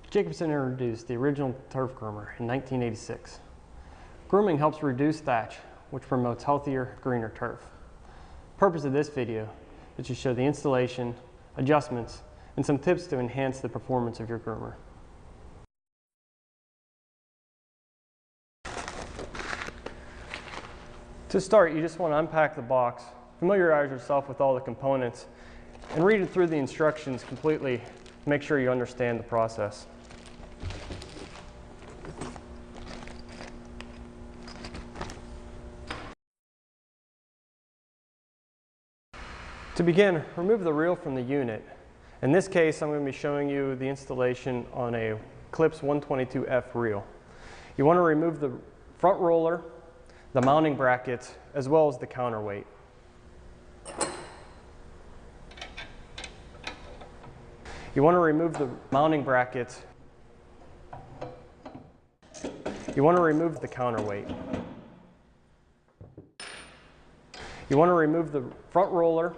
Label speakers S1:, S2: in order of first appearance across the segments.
S1: Jacobsen introduced the original turf groomer in 1986. Grooming helps reduce thatch, which promotes healthier, greener turf. The purpose of this video is to show the installation, adjustments, and some tips to enhance the performance of your groomer. To start, you just want to unpack the box, familiarize yourself with all the components, and read it through the instructions completely to make sure you understand the process. To begin, remove the reel from the unit. In this case, I'm going to be showing you the installation on a Clips 122F reel. You want to remove the front roller, the mounting brackets, as well as the counterweight. You want to remove the mounting brackets. You want to remove the counterweight. You want to remove the front roller,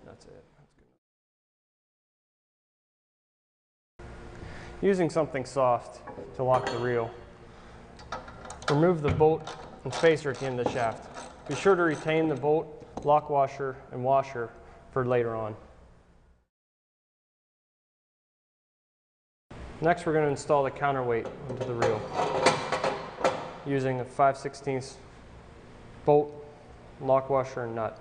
S1: that's it. That's good. Using something soft to lock the reel, remove the bolt and spacer at the end of the shaft. Be sure to retain the bolt, lock washer, and washer for later on. Next, we're going to install the counterweight into the reel using a 5/16 bolt, lock washer, and nut.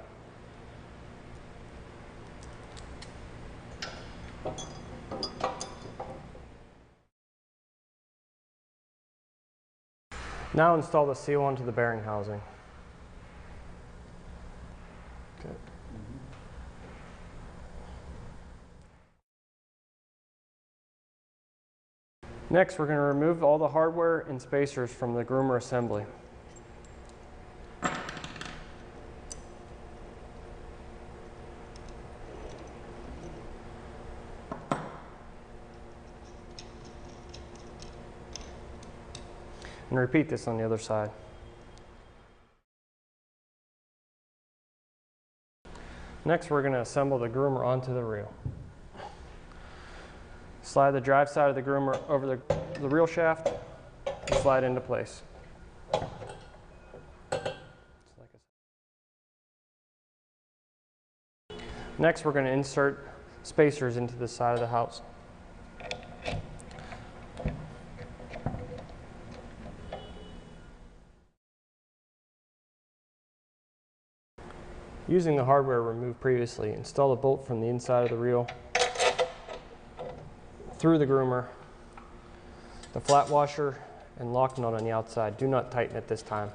S1: Now install the seal onto the bearing housing. Okay. Next, we're going to remove all the hardware and spacers from the groomer assembly. And repeat this on the other side. Next, we're going to assemble the groomer onto the reel. Slide the drive side of the groomer over the reel shaft and slide into place. Next, we're going to insert spacers into the side of the house. Using the hardware removed previously, install a bolt from the inside of the reel through the groomer, the flat washer, and lock nut on the outside. Do not tighten at this time.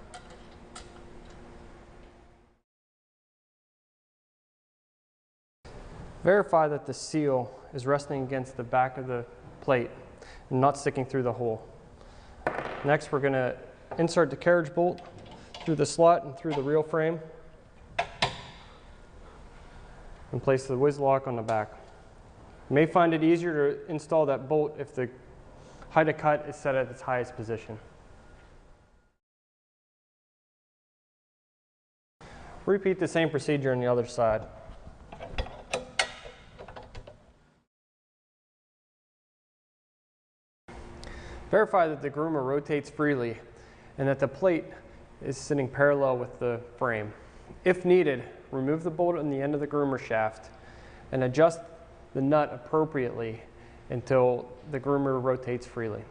S1: Verify that the seal is resting against the back of the plate and not sticking through the hole. Next, we're going to insert the carriage bolt through the slot and through the reel frame and place the whiz lock on the back. You may find it easier to install that bolt if the height of cut is set at its highest position. Repeat the same procedure on the other side. Verify that the groomer rotates freely and that the plate is sitting parallel with the frame. If needed, remove the bolt on the end of the groomer shaft and adjust the nut appropriately until the groomer rotates freely.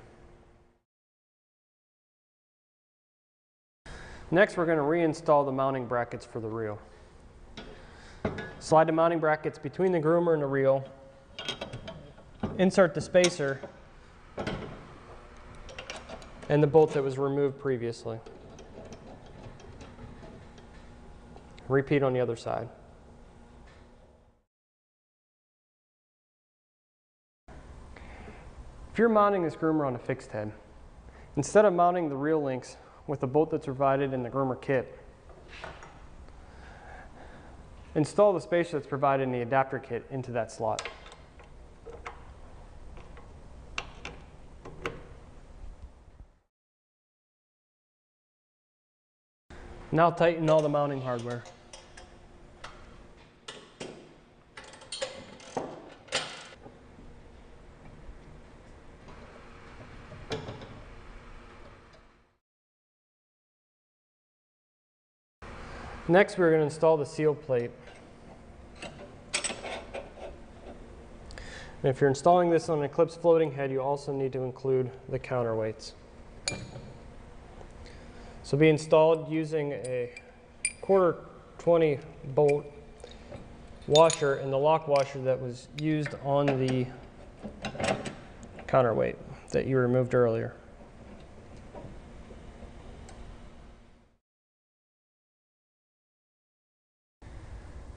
S1: Next, we're going to reinstall the mounting brackets for the reel. Slide the mounting brackets between the groomer and the reel. Insert the spacer and the bolt that was removed previously. Repeat on the other side. If you're mounting this groomer on a fixed head, instead of mounting the reel links with the bolt that's provided in the groomer kit, Install the spacer that's provided in the adapter kit into that slot. Now tighten all the mounting hardware. Next, we're going to install the seal plate. And if you're installing this on an Eclipse floating head, you also need to include the counterweights. This will be installed using a 1/4-20 bolt washer and the lock washer that was used on the counterweight that you removed earlier.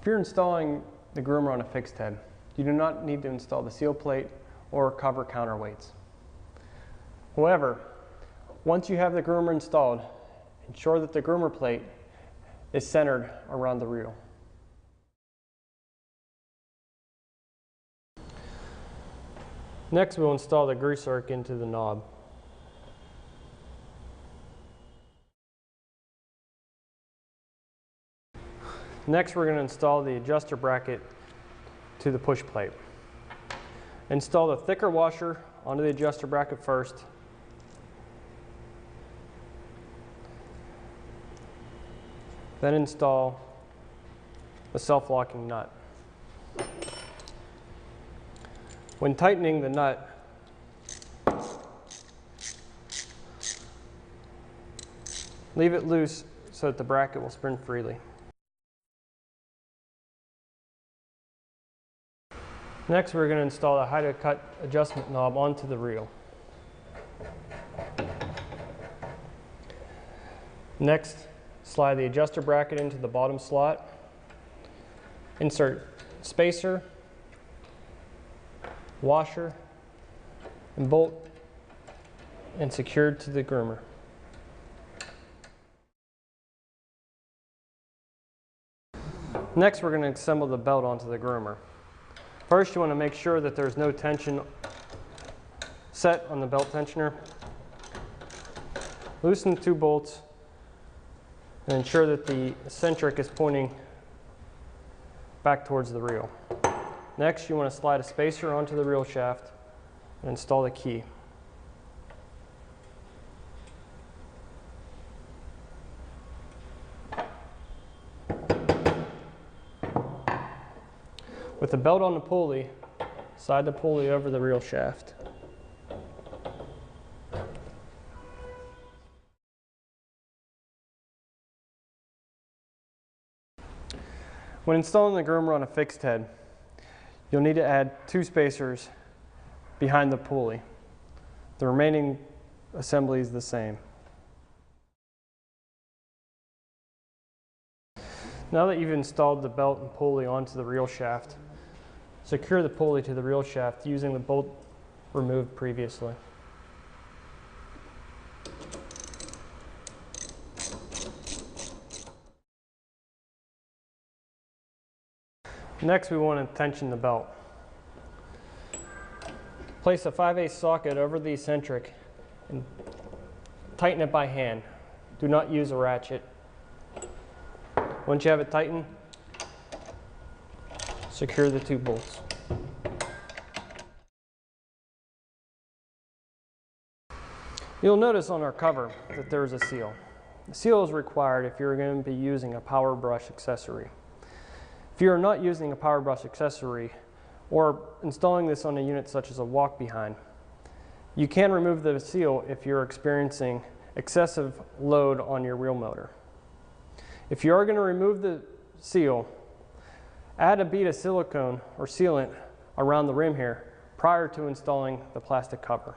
S1: If you're installing the groomer on a fixed head, you do not need to install the seal plate or cover counterweights. However, once you have the groomer installed, ensure that the groomer plate is centered around the reel. Next, we'll install the grease arc into the knob. Next, we're going to install the adjuster bracket to the push plate. Install the thicker washer onto the adjuster bracket first. Then install the self-locking nut. When tightening the nut, leave it loose so that the bracket will spin freely. Next, we're going to install the height of cut adjustment knob onto the reel. Next, slide the adjuster bracket into the bottom slot. Insert spacer, washer, and bolt, and secure to the groomer. Next, we're going to assemble the belt onto the groomer. First, you want to make sure that there's no tension set on the belt tensioner. Loosen the 2 bolts and ensure that the eccentric is pointing back towards the reel. Next, you want to slide a spacer onto the reel shaft and install the key. With the belt on the pulley, slide the pulley over the reel shaft. When installing the groomer on a fixed head, you'll need to add 2 spacers behind the pulley. The remaining assembly is the same. Now that you've installed the belt and pulley onto the reel shaft, secure the pulley to the reel shaft using the bolt removed previously. Next, we want to tension the belt. Place a 5/8 socket over the eccentric and tighten it by hand. Do not use a ratchet. Once you have it tightened, secure the 2 bolts. You'll notice on our cover that there is a seal. The seal is required if you're going to be using a power brush accessory. If you are not using a power brush accessory or installing this on a unit such as a walk behind, you can remove the seal if you're experiencing excessive load on your reel motor. If you are going to remove the seal, add a bead of silicone or sealant around the rim here prior to installing the plastic cover.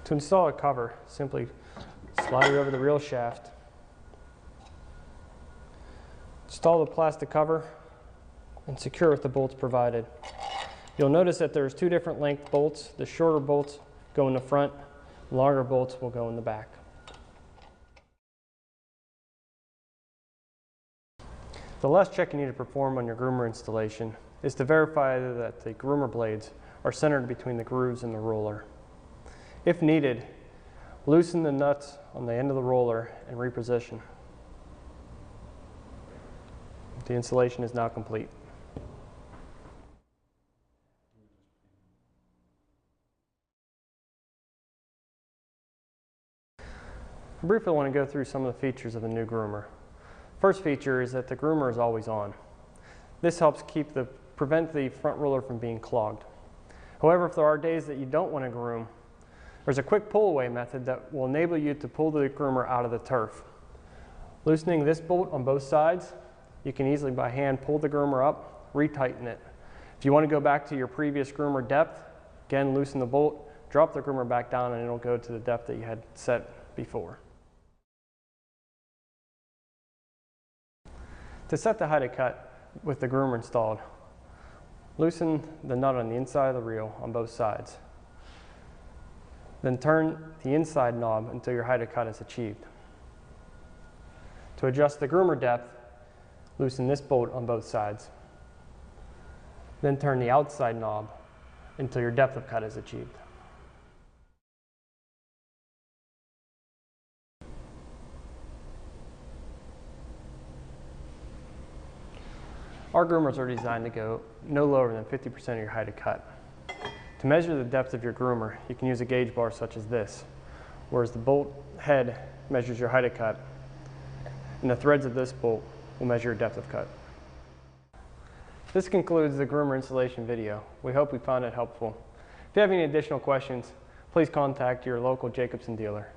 S1: To install a cover, simply slide it over the reel shaft. Install the plastic cover and secure with the bolts provided. You'll notice that there's 2 different length bolts. The shorter bolts go in the front, Longer bolts will go in the back. The last check you need to perform on your groomer installation is to verify that the groomer blades are centered between the grooves in the roller. If needed, loosen the nuts on the end of the roller and reposition. The installation is now complete. I briefly want to go through some of the features of the new groomer. First feature is that the groomer is always on. This helps prevent the front roller from being clogged. However, if there are days that you don't want to groom, there's a quick pull away method that will enable you to pull the groomer out of the turf. Loosening this bolt on both sides, you can easily by hand pull the groomer up, retighten it. If you want to go back to your previous groomer depth, again loosen the bolt, drop the groomer back down, and it'll go to the depth that you had set before. To set the height of cut with the groomer installed, loosen the nut on the inside of the reel on both sides. Then turn the inside knob until your height of cut is achieved. To adjust the groomer depth, loosen this bolt on both sides. Then turn the outside knob until your depth of cut is achieved. Our groomers are designed to go no lower than 50% of your height of cut. To measure the depth of your groomer, you can use a gauge bar such as this, whereas the bolt head measures your height of cut, and the threads of this bolt will measure your depth of cut. This concludes the groomer installation video. We hope we found it helpful. If you have any additional questions, please contact your local Jacobsen dealer.